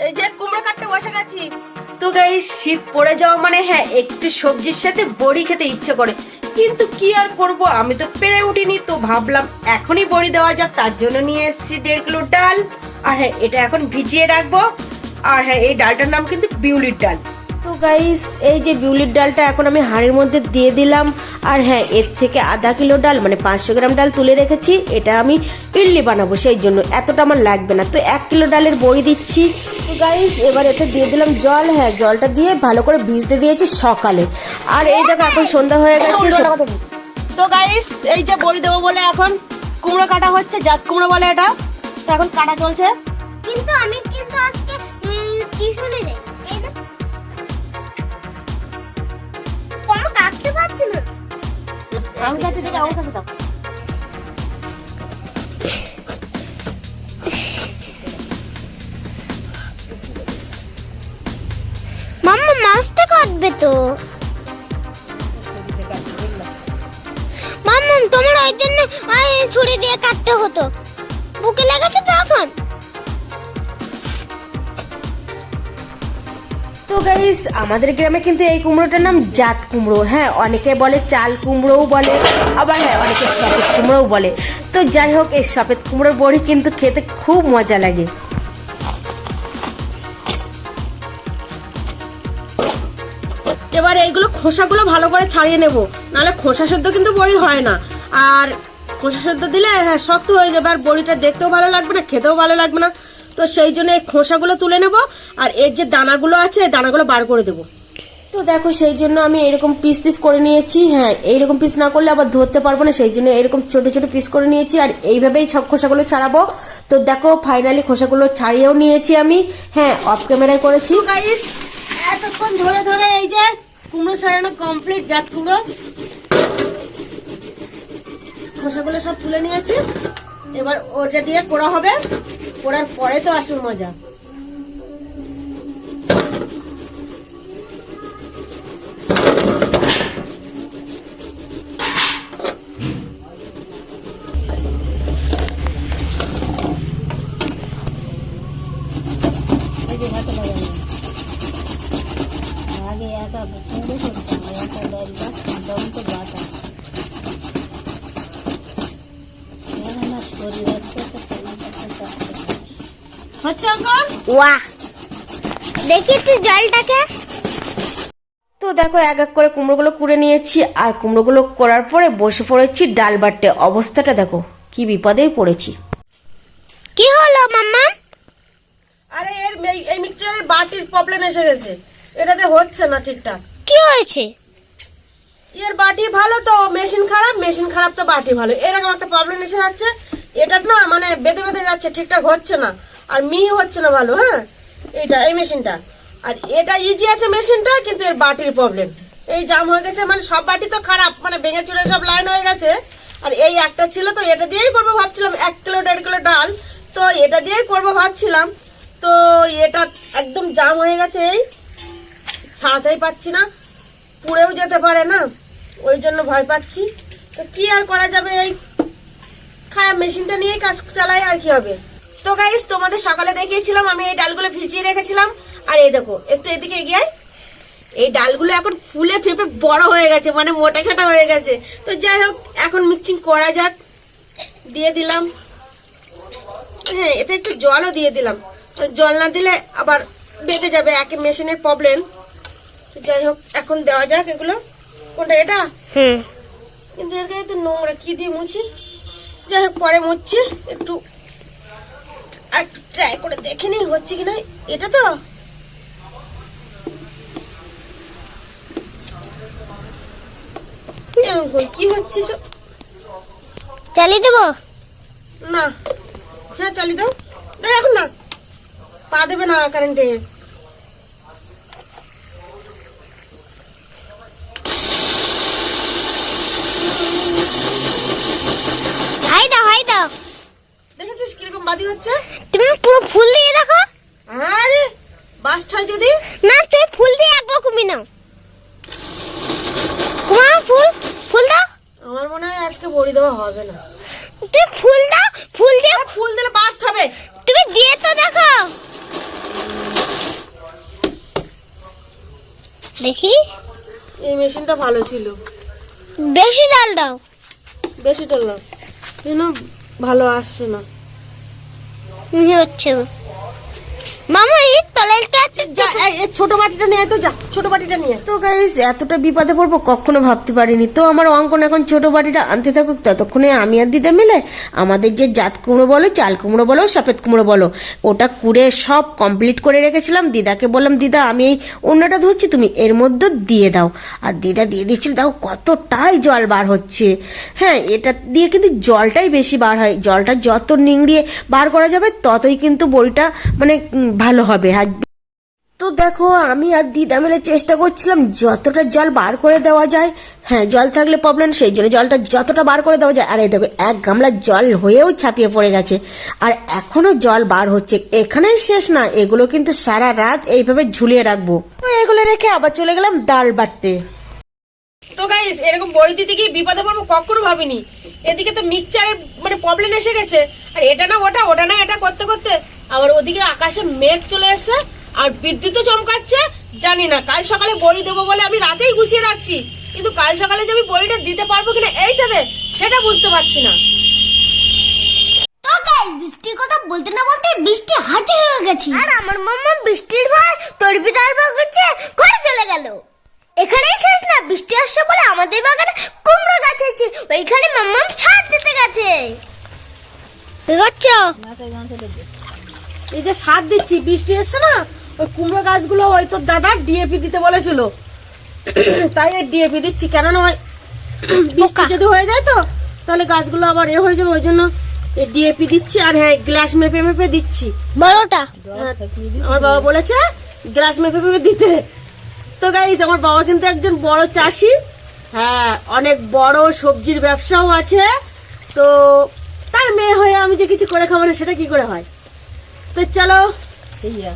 এই যে কুমড়ো কাটতে বসে গেছি। তো গাইস শীত পড়ে যাওয়া মানে হ্যাঁ একটু সবজির সাথে বড়ি খেতে ইচ্ছে করে, কিন্তু কি আর করব, আমি তো পেরে উঠিনি, তো ভাবলাম এখনই বড়ি দেওয়া যাক। তার জন্য নিয়ে এসেছি 1.5 কিলো ডাল। আর হ্যাঁ এটা এখন ভিজিয়ে রাখবো। আর হ্যাঁ এই ডালটার নাম কিন্তু বিউলির ডাল। তো গাইস এই যে বিউলির ডালটা এখন আমি হাঁড়ির মধ্যে দিয়ে দিলাম। আর হ্যাঁ এর থেকে আধা কিলো ডাল মানে 500 গ্রাম ডাল তুলে রেখেছি, এটা আমি ইডলি বানাবো, সেই জন্য এতটা আমার লাগবে না। তো 1 কিলো ডালের বড়ি দিচ্ছি। তো গাইস এবার এতে দিয়ে দিলাম জল। হ্যাঁ জলটা দিয়ে ভালো করে ভিজতে দিয়েছি সকালে। আর এই দেখো এখন সন্ধ্যা হয়ে গেছে। তো গাইস এই যে বড়ি দেবো বলে এখন কুমড়ো কাটা হচ্ছে, জাত কুমড়ো বলে এটা। তো এখন কাটা চলছে। কিন্তু আমি কিন্তু আজকে টিউশনে যাই, এই না কোনো কাটতে পারছি না। আমি কাছে থেকে আমার কাছে দাও। মাম্মা মাছটা কাটবে তো। মাম্মা তোমার ওই জন্য ছুরি দিয়ে কাটতে হতো, বুকে লেগেছে তো এখন। তো গাইস আমাদের গ্রামে কিন্তু এই কুমড়োটার নাম জাত কুমড়ো। হ্যাঁ অনেকে বলে চাল কুমড়োও বলে, আবার হ্যাঁ অনেকে সফেদ কুমড়োও বলে। তো যাই হোক এই সফেদ কুমড়োর বড়ি কিন্তু খেতে খুব মজা লাগে। এবার এইগুলো খোসাগুলো ভালো করে ছাড়িয়ে নেব, নাহলে খোসা সেদ্ধ কিন্তু বড়ি হয় না। আর খোসা সেদ্ধ দিলে হ্যাঁ শক্ত হয়ে যাবে, আর বড়িটা দেখতেও ভালো লাগবে না, খেতেও ভালো লাগবে না। তো সেই জন্য এই খোসাগুলো তুলে নেব, আর এর যে দানাগুলো আছে এই দানাগুলো বার করে দেবো। তো দেখো সেই জন্য আমি এরকম পিস পিস করে নিয়েছি। হ্যাঁ এইরকম পিস না করলে আবার ধরতে পারবো না, সেই জন্য এরকম ছোট ছোট পিস করে নিয়েছি। আর এইভাবেই সব খোসাগুলো ছাড়াবো। তো দেখো ফাইনালি খোসাগুলো ছাড়িয়েও নিয়েছি আমি। হ্যাঁ অফ ক্যামেরায় করেছি। গাইস এতক্ষণ ধরে ধরে এই যে কুমড়ো ছাড়ানো কমপ্লিট, জাত কুমড়ো খোসাগুলো সব তুলে নিয়েছি। এবার ওটা দিয়ে কোড়া হবে, কোড়ার পরে তো আসল মজা। হচ্ছে অঙ্কন ওয়াহ, দেখি একটু জলটাকে। তো দেখো এক এক করে কুমড়োগুলো কুড়ে নিয়েছি, আর কুমড়োগুলো করার পরে বসে পড়েছি ডাল বাটতে। অবস্থাটা দেখো কি বিপদেই পড়েছি। কি হলো মাম্মা? আরে এই মিক্সচারের বাটির প্রবলেম এসে গেছে, এটাতে হচ্ছে না ঠিকঠাক। কি হয়েছে? এর বাটি ভালো তো মেশিন খারাপ, মেশিন খারাপ তো বাটি ভালো, এরকম একটা প্রবলেম এসে যাচ্ছে। এটা না মানে বেঁধে বেঁধে যাচ্ছে, ঠিকঠাক হচ্ছে না, আর মিহি হচ্ছে না ভালো। হ্যাঁ এই মেশিনটা, আর এটা ইজি আছে মেশিনটা, কিন্তু এর বাটির প্রবলেম। এই জাম হয়ে গেছে, মানে সব বাটি তো খারাপ, মানে ভেঙে চুরে সব লাইন হয়ে গেছে। আর এই একটা ছিল, তো এটা দিয়েই করবো ভাবছিলাম, 1 কিলো 1.5 কিলো ডাল, তো এটা দিয়েই করবো ভাবছিলাম। তো এটা একদম জাম হয়ে গেছে, এই ছাড়াতেই পাচ্ছি না, পুড়েও যেতে পারে না, ওই জন্য ভয় পাচ্ছি। তো কি আর করা যাবে, এই খারাপ মেশিনটা নিয়েই কাজ চালাই, আর কি হবে। তো গাইস তোমাদের সকালে দেখিয়েছিলাম আমি এই ডালগুলো ভিজিয়ে রেখেছিলাম। আর এই দেখো একটু এদিকে এগিয়ে, এই ডালগুলো এখন ফুলে ফেপে বড় হয়ে গেছে, মানে মোটা ছোটা হয়ে গেছে। তো যাই হোক এখন মিক্সিং করা যাক। দিয়ে দিলাম, হ্যাঁ এতে একটু জলও দিয়ে দিলাম, জল না দিলে আবার বেঁধে যাবে, একে মেশিনের প্রবলেম। যাই হোক এখন দেওয়া যাক এগুলো। কোনটা এটা? কিন্তু এর গায়ে তো নোংরা, কি দিয়ে মুছি? যাই হোক পরে মুছছি, একটু আর ট্রাই করে দেখে নি হচ্ছে কিনা। এটা তো কি হচ্ছে সব? চালিয়ে দেবো না, হ্যাঁ চালিয়ে দাও। এখন না, পা দেবে না কারেন্টে। দেখেছিস কিরকম বাদি হচ্ছে? তুমি পুরো ফুল দিয়ে দেখো। আরে বাস্ট হয় যদি। না তুমি ফুল দিয়ে একবার কমি নাও। কুমা ফুল ফুল দাও। আমার মনে হয় আজকে বড়ি দেওয়া হবে না। তুমি ফুল দাও, ফুল দিয়ে ফুল দিলে বাস্ট হবে। তুমি দিয়ে তো দেখো। দেখি এই মেশিনটা ভালো ছিল। বেশি ডাল দাও। বেশি টানলাম কেন, ভালো আসছে না। হচ্ছে না মামা, এই তলাইটা যা এই ছোট বাটিটা নিয়ে আয় তো, যা ছোট বাটিটা নিয়ে আয়। তো গাইস এতটা বিপদে পড়বো কখনো ভাবতে পারিনি। তো আমার অঙ্কন এখন ছোট বাটিটা আনতে থাকুক, ততক্ষণে আমি আর দিদা মিলে আমাদের যে জাত কুমড়ো বলো, চাল কুমড়ো বলো, সফেদ কুমড়ো বলো, ওটা কুড়ে সব কমপ্লিট করে রেখেছিলাম। দিদাকে বললাম, দিদা আমি এই অন্যটা ধুচ্ছি, তুমি এর মধ্যে দিয়ে দাও। আর দিদা দিয়ে দিচ্ছিল, দাও কতটাই জল বার হচ্ছে। হ্যাঁ, এটা দিয়ে কিন্তু জলটাই বেশি বার হয়। জলটা যত নিংড়িয়ে বার করা যাবে ততই কিন্তু বড়িটা মানে ভালো হবে। আর তো দেখো আমি আর দিদা মিলে চেষ্টা করছিলাম যতটা জল বার করে দেওয়া যায়। হ্যাঁ, জল থাকলে প্রবলেম, সেই জন্য জলটা যতটা বার করে দেওয়া যায়। আর এই দেখো এক গামলা জল হয়েও ছাপিয়ে পড়ে গেছে, আর এখনো জল বার হচ্ছে। এখানেই শেষ না, এগুলো কিন্তু সারা রাত এইভাবে ঝুলিয়ে রাখবো। তো এগুলো রেখে আবার চলে গেলাম ডাল বাটতে। তো গাইস এরকম বড়ি দিতে গিয়ে বিপদে পড়বো কখনো ভাবিনি। এদিকে তো মিক্সচারের মানে প্রবলেম এসে গেছে, আর এটা না ওটা, ওটা না এটা করতে করতে আবার ওদিকে আকাশে মেঘ চলে এসেছে আর বিদ্যুৎও চমকাচ্ছে। জানি না কাল সকালে বড়ি দেবো বলে আমি রাতেই গুছিয়ে রাখছি, কিন্তু কাল সকালে যে আমি বড়িটা দিতে পারবো কিনা এই সাথে সেটা বুঝতে পারছি না। তো গাইস, বৃষ্টির কথা বলতে না বলতে বৃষ্টি হাজির হয়ে গেছে। আর আমার মাম্মা বৃষ্টির ভয় তরবি তারবা করছে, ঘরে চলে গেল। এখানেই শেষ না, বৃষ্টি আসছে বলে আমাদের বাগানে কুমড়ো গাছ আছে, ওইখানে মাম্মা ছাদ দিতে গেছে। দেখছো এই যে সার দিচ্ছি, বৃষ্টি এসছে না, ওই কুমড়ো গাছগুলো ওই তোর দাদা ডিএপি দিতে বলেছিল, তাই ডিএপি দিচ্ছি। কেননা ওই বৃষ্টি যদি হয়ে যায় তো তাহলে গাছগুলো আবার এ হয়ে যাবে, ওই জন্য ডিএপি দিচ্ছি। আর হ্যাঁ, গ্লাস মেপে মেপে দিচ্ছি বড়টা। আমার বাবা বলেছে গ্লাস মেপে মেপে দিতে। তো গাইস আমার বাবা কিন্তু একজন বড় চাষি, হ্যাঁ অনেক বড় সবজির ব্যবসাও আছে। তো তার মেয়ে হয়ে আমি যে কিছু করে খাবো না সেটা কি করে হয়। তো চলো।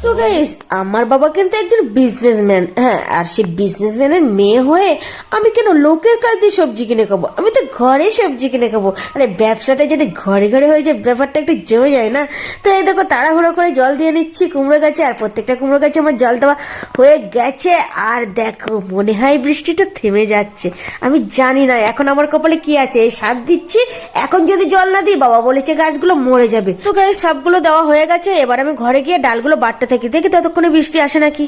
তো গাইস আমার বাবা কিন্তু একজন বিজনেসম্যান, হ্যাঁ, আর সেই বিজনেসম্যানের মেয়ে হয়ে আমি কেন লোকের কাছ দিয়ে সবজি কিনে খাবো, আমি তো ঘরে সবজি কিনে খাবো। আরে ব্যবসাটা যদি ঘরে ঘরে হয়ে যায় ব্যাপারটা একটু জমে যায় না। তো এই দেখো তাড়াহুড়ো করে জল দিয়ে নিচ্ছি কুমড়ো গাছে, আর প্রত্যেকটা কুমড়ো গাছে আমার জল দেওয়া হয়ে গেছে। আর দেখো মনে হয় বৃষ্টিটা থেমে যাচ্ছে। আমি জানি না এখন আমার কপালে কি আছে, এই সার দিচ্ছি, এখন যদি জল না দিই বাবা বলেছে গাছগুলো মরে যাবে। তো গাইস সবগুলো দেওয়া হয়ে গেছে, এবার আমি ঘরে গিয়ে ডালগুলো বাটতে থাকি, দেখি ততক্ষণে বৃষ্টি আসে নাকি।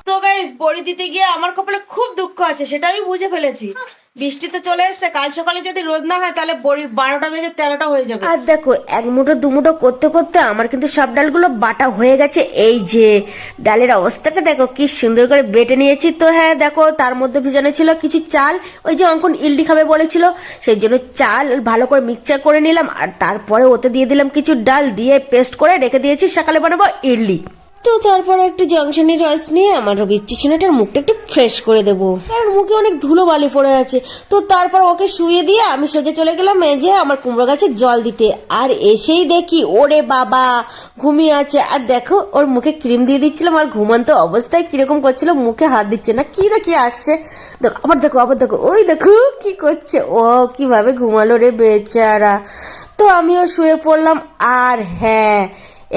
তো গাইস বড়ি দিতে গিয়ে আমার কপালে খুব দুঃখ আছে, সেটা আমি বুঝে ফেলেছি। বৃষ্টি তো চলে এসছে, কাল সকালে যদি রোদ না হয় তাহলে বড়ির 12টা বেজে 13টা হয়ে যাবে। আর দেখো এক মুঠো দু মুঠো করতে করতে আমার কিন্তু সব ডালগুলো বাটা হয়ে গেছে। এই যে ডালের অবস্থাটা দেখো কি সুন্দর করে বেটে নিয়েছি। তো হ্যাঁ দেখো তার মধ্যে ভিজানো ছিল কিছু চাল, ওই যে অঙ্কন ইডলি খাবে বলেছিল, সেই জন্য চাল ভালো করে মিক্সচার করে নিলাম, আর তারপরে ওতে দিয়ে দিলাম কিছু ডাল, দিয়ে পেস্ট করে রেখে দিয়েছি, সকালে বানাবো ইডলি। তো তারপরে একটু জংশনের রস নিয়ে আমার বিচ্ছি ছেলেটার মুখটা একটু ফ্রেশ করে দেবো, কারণ মুখে অনেক ধুলো বালি পড়ে আছে। তো তারপর ওকে শুয়ে দিয়ে আমি সোজা চলে গেলাম মেঝে আমার কুমড়ো গাছে জল দিতে। আর এসেই দেখি ওরে বাবা ঘুমিয়ে আছে। আর দেখো ওর মুখে ক্রিম দিয়ে দিচ্ছিলাম, আর ঘুমান্ত অবস্থায় কিরকম করছিল, মুখে হাত দিচ্ছে না কি আসছে। দেখো আবার দেখো ওই দেখো কি করছে, ও কিভাবে ঘুমালো রে বেচারা। তো আমিও শুয়ে পড়লাম। আর হ্যাঁ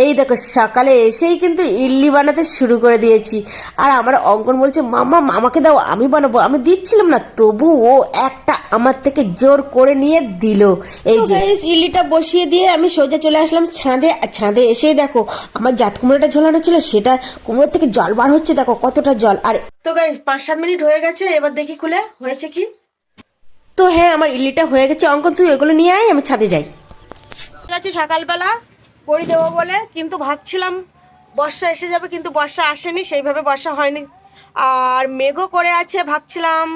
এই দেখো সকালে এসেই কিন্তু ইডলি বানাতে শুরু করে দিয়েছি। আর আমার অঙ্কন বলছে মামা আমাকে দাও আমি বানাবো, আমি দিচ্ছিলাম না, তবু ও একটা আমার থেকে জোর করে নিয়ে দিল। এই যে ইডলিটা বসিয়ে দিয়ে আমি সোজা চলে আসলাম ছাদে। আর ছাদে এসেই দেখো আমার জাত কুমড়োটা ঝোলানো ছিল, সেটা কুমড়োর থেকে জল বার হচ্ছে, দেখো কতটা জল। আর তো গাইস 5-7 মিনিট হয়ে গেছে, এবার দেখি খুলে হয়েছে কি। তো হ্যাঁ আমার ইডলিটা হয়ে গেছে। অঙ্কন তুই এগুলো নিয়ে আয়, আমি ছাদে যাই। ঠিক আছে সকালবেলা বড়ি দেবো বলে, কিন্তু ভাবছিলাম বর্ষা এসে যাবে, কিন্তু বর্ষা আসেনি, সেইভাবে বর্ষা হয়নি। আর মেঘও করে আছে, ভাবছিলাম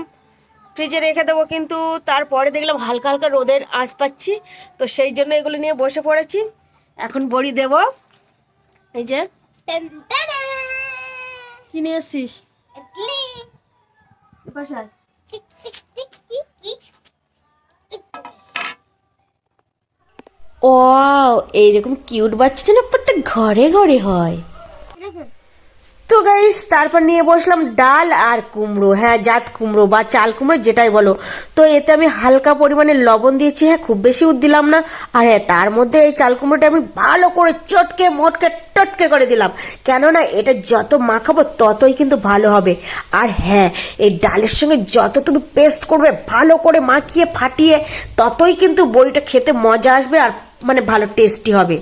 ফ্রিজে রেখে দেবো, কিন্তু তারপরে দেখলাম হালকা হালকা রোদের আঁচ পাচ্ছি, তো সেই জন্য এগুলো নিয়ে বসে পড়েছি। এখন বড়ি দেব। এই যে কি নিয়ে এসছিস? বাসায় ওয়াও এইরকম কিউট বাচ্চাটা না প্রত্যেক ঘরে ঘরে হয়। তো তো গাইস তারপর নিয়ে বসলাম ডাল আর কুমড়ো, হ্যাঁ জাত কুমড়ো বা চাল কুমড়ো যেটাই বলো। তো এতে আমি হালকা পরিমাণে লবণ দিয়েছি, হ্যাঁ খুব বেশি দিলাম না। আর হ্যাঁ তার মধ্যে এই চাল কুমড়োটা আমি ভালো করে চটকে মোটকে টটকে করে দিলাম, কেননা এটা যত মাখাবো ততই কিন্তু ভালো হবে। আর হ্যাঁ এই ডালের সঙ্গে যত তুমি পেস্ট করবে ভালো করে মাখিয়ে ফাটিয়ে, ততই কিন্তু বড়িটা খেতে মজা আসবে আর মানে ভালো টেস্টি হবে।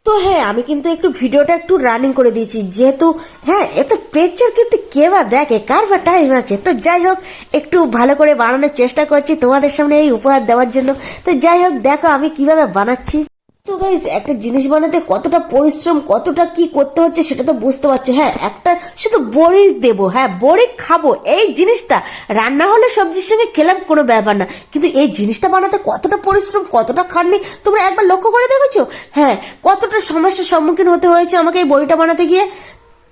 তো হ্যাঁ আমি কিন্তু একটু ভিডিওটা একটু রানিং করে দিয়েছি, যেহেতু হ্যাঁ এত পেচার কিন্তু কে বা দেখে, কার বা টাইম আছে। তো যাই হোক একটু ভালো করে বানানোর চেষ্টা করছি তোমাদের সামনে এই উপহার দেওয়ার জন্য। তো যাই হোক দেখো আমি কিভাবে বানাচ্ছি। তো গাইস একটা জিনিস বানাতে কতটা পরিশ্রম কতটা কি করতে হচ্ছে সেটা তো বুঝতে পারছো। হ্যাঁ একটা শুধু বড়ি দেবো, হ্যাঁ বড়ি খাবো, এই জিনিসটা রান্না হলে সবজির সঙ্গে খেলাম কোনো ব্যাপার না, কিন্তু এই জিনিসটা বানাতে কতটা পরিশ্রম কতটা খাটনি তোমরা একবার লক্ষ্য করে দেখেছো? হ্যাঁ কতটা সমস্যার সম্মুখীন হতে হয়েছে আমাকে এই বড়িটা বানাতে গিয়ে।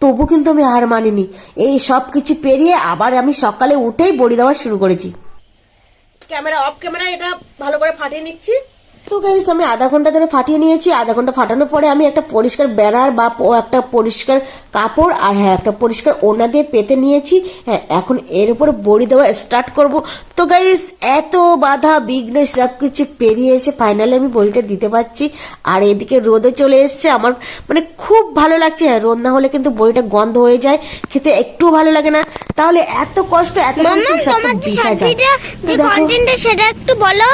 তবু কিন্তু আমি হার মানিনি, এই সব কিছু পেরিয়ে আবার আমি সকালে উঠেই বড়ি দেওয়া শুরু করেছি। ক্যামেরা অফ ক্যামেরা এটা ভালো করে ফাটিয়ে নিচ্ছি। তো গাইস আমি আধা ঘন্টা ধরে ফাটিয়ে নিয়েছি। আধা ঘন্টা ফাটানোর পরে আমি একটা পরিষ্কার ব্যানার বা একটা পরিষ্কার কাপড় আর হ্যাঁ একটা পরিষ্কার ওড়না দিয়ে পেতে নিয়েছি। হ্যাঁ এখন এর উপরে বড়ি দেওয়া স্টার্ট করব। তো গাইস এত বাধা বিঘ্ন সবকিছু পেরিয়ে এসে ফাইনালি আমি বড়িটা দিতে পারছি। আর এদিকে রোদে চলে এসছে, আমার মানে খুব ভালো লাগছে। হ্যাঁ রোদ না হলে কিন্তু বড়িটা গন্ধ হয়ে যায়, খেতে একটু ভালো লাগে না। তাহলে এত কষ্ট এত পরিশ্রম সব বৃথা যায়। যে কন্টেন্টটা সেটা একটু বলো।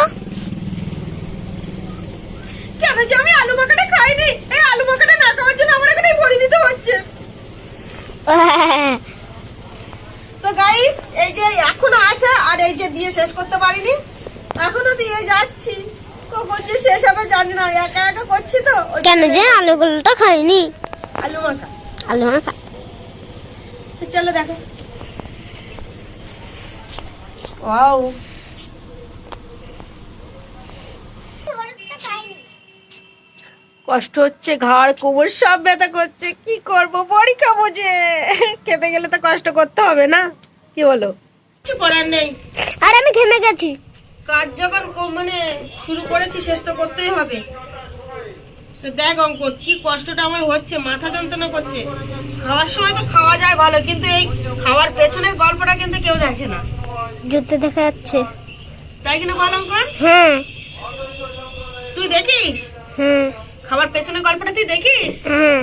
কেন যে আমি আলু মাখাটা খাইনি, এই আলু মাখাটা না খাওয়ার জন্য আমার এখানে বড়ি দিতে হচ্ছে। তো গাইস এই যে এখনো আছে, আর এই যে দিয়ে শেষ করতে পারিনি, এখনো দিয়ে যাচ্ছি। কখন যে শেষ হবে জানি না, একা একা করছি তো। কেন যে আলুগুলোটা খাইনি? আলু মাখা আলু মাখা। চলো দেখো। ওয়াও কষ্ট হচ্ছে, ঘাড় কোমর সব ব্যথা করছে, কি করব বড়ি খাবো যে, খেতে গেলে তো কষ্ট করতে হবে না, কি বলো? কিছু করার নেই। আর আমি ঘেমে গেছি, কাজ যখন মানে শুরু করেছি শেষ তো করতেই হবে। তো দেখ অঙ্কন কি কষ্টটা আমার হচ্ছে, মাথা যন্ত্রণা করছে। খাওয়ার সময় তো খাওয়া যায় ভালো, কিন্তু এই খাওয়ার পেছনের গল্পটা কিন্তু কেউ দেখে না। জুতো দেখা যাচ্ছে, তাই কিনা বল অঙ্কন? হ্যাঁ তুই দেখিস? হ্যাঁ খাবার পেছনের গল্পটা তুই দেখিস? হ্যাঁ।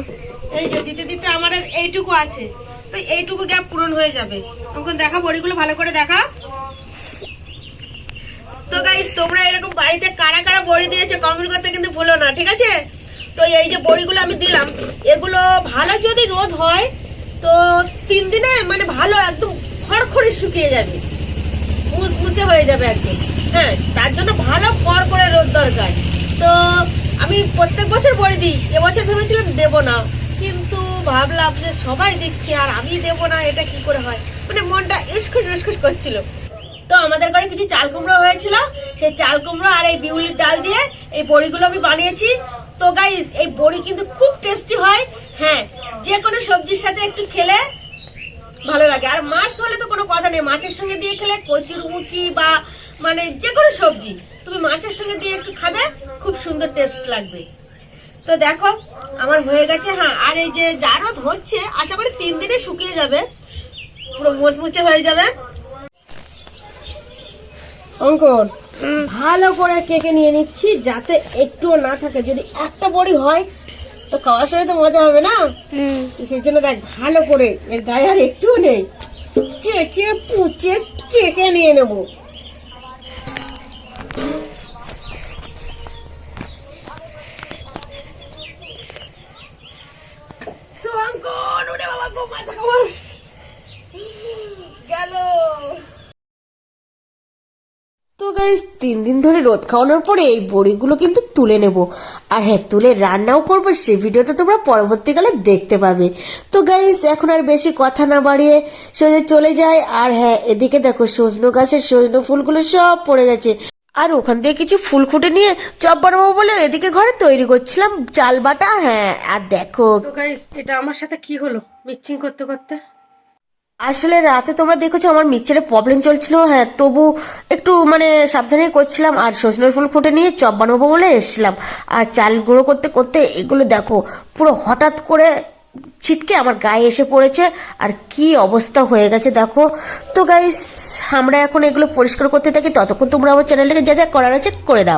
এই যে দিতে দিতে আমার আর এইটুকু আছে, তো এইটুকু গ্যাপ পূরণ হয়ে যাবে। তখন দেখা বড়িগুলো ভালো করে দেখা। তো গাইস তোমরা এরকম বাড়িতে কারা কারা বড়ি দিয়েছো কমেন্ট করতে কিন্তু ভুলো না, ঠিক আছে? তো এই যে বড়িগুলো আমি দিলাম, এগুলো ভালো যদি রোদ হয় তো 3 দিনে মানে ভালো একদম খড়খড়ে শুকিয়ে যাবে, মুসমুসে হয়ে যাবে একদম। হ্যাঁ তার জন্য ভালো কড় করে রোদ দরকার। তো আমি প্রত্যেক বছর বড়ি দিই, এবছর ভেবেছিলাম দেবো না, কিন্তু ভাবলাম যে সবাই দিচ্ছে আর আমি দেবো না, এটা কি করে হয়, মানে মনটা উস্কুস করছিল। তো আমাদের ঘরে কিছু চাল কুমড়ো হয়েছিল, সেই চাল কুমড়ো আর এই বিউলির ডাল দিয়ে এই বড়িগুলো আমি বানিয়েছি। তো গাইস এই বড়ি কিন্তু খুব টেস্টি হয়। হ্যাঁ যে কোনো সবজির সাথে একটু খেলে ভালো লাগে, আর মাছ হলে তো কোনো কথা নেই, মাছের সঙ্গে দিয়ে খেলে কচুরমুখী বা মানে যে কোনো সবজি তুমি মাছের সঙ্গে দিয়ে একটু খাবে, খুব সুন্দর টেস্ট লাগবে। তো দেখো আমার হয়ে গেছে। হ্যাঁ আর এই যে যা রোদ হচ্ছে আশা করি 3 দিনে শুকিয়ে যাবে, পুরো মুচমুচে হয়ে যাবে। অঙ্কন ভালো করে কেকে নিয়ে নিচ্ছি যাতে একটুও না থাকে, যদি একটা বড়ি হয় তো খাওয়ার সময় তো মজা হবে না, সেই জন্য দেখ ভালো করে এর গায়ে আর একটুও নেই, চেঁচে পুচে কেকে নিয়ে নেবো। তো অঙ্কন ওরে বাবা গো মাথা খাবার গেল। তো গাইস 3 দিন ধরে রোদ খাওয়ানোর পরে এই বড়িগুলো কিন্তু তুলে নেব, আর হ্যাঁ তুলে রান্নাও করবো, সেই ভিডিওটা তোমরা পরবর্তীকালে দেখতে পাবে। তো গাইস এখন আর বেশি কথা না বাড়িয়ে সোজা চলে যায়। আর হ্যাঁ এদিকে দেখো সজনো গাছের সজনো ফুলগুলো সব পড়ে গেছে, আর ওখান থেকে কিছু ফুল খুঁটে নিয়ে চপ বানাবো বলে এদিকে ঘরে তৈরি করছিলাম চাল বাটা। হ্যাঁ আর দেখো গাইস এটা আমার সাথে কি হলো মিক্সিং করতে করতে, আসলে রাতে তোমরা দেখেছো আমার মিক্সচারে প্রবলেম চলছিল। হ্যাঁ তবু একটু মানে সাবধানে করছিলাম, আর সজনের ফুল ফুটে নিয়ে চপ বানাবো বলে এসেছিলাম। আর চাল গুঁড়ো করতে করতে এগুলো দেখো পুরো হঠাৎ করে ছিটকে আমার গায়ে এসে পড়েছে আর কি অবস্থা হয়ে গেছে দেখো। তো গাইস আমরা এখন এগুলো পরিষ্কার করতে থাকি, ততক্ষণ তোমরা আমার চ্যানেলটাকে যা যা করার আছে করে দাও।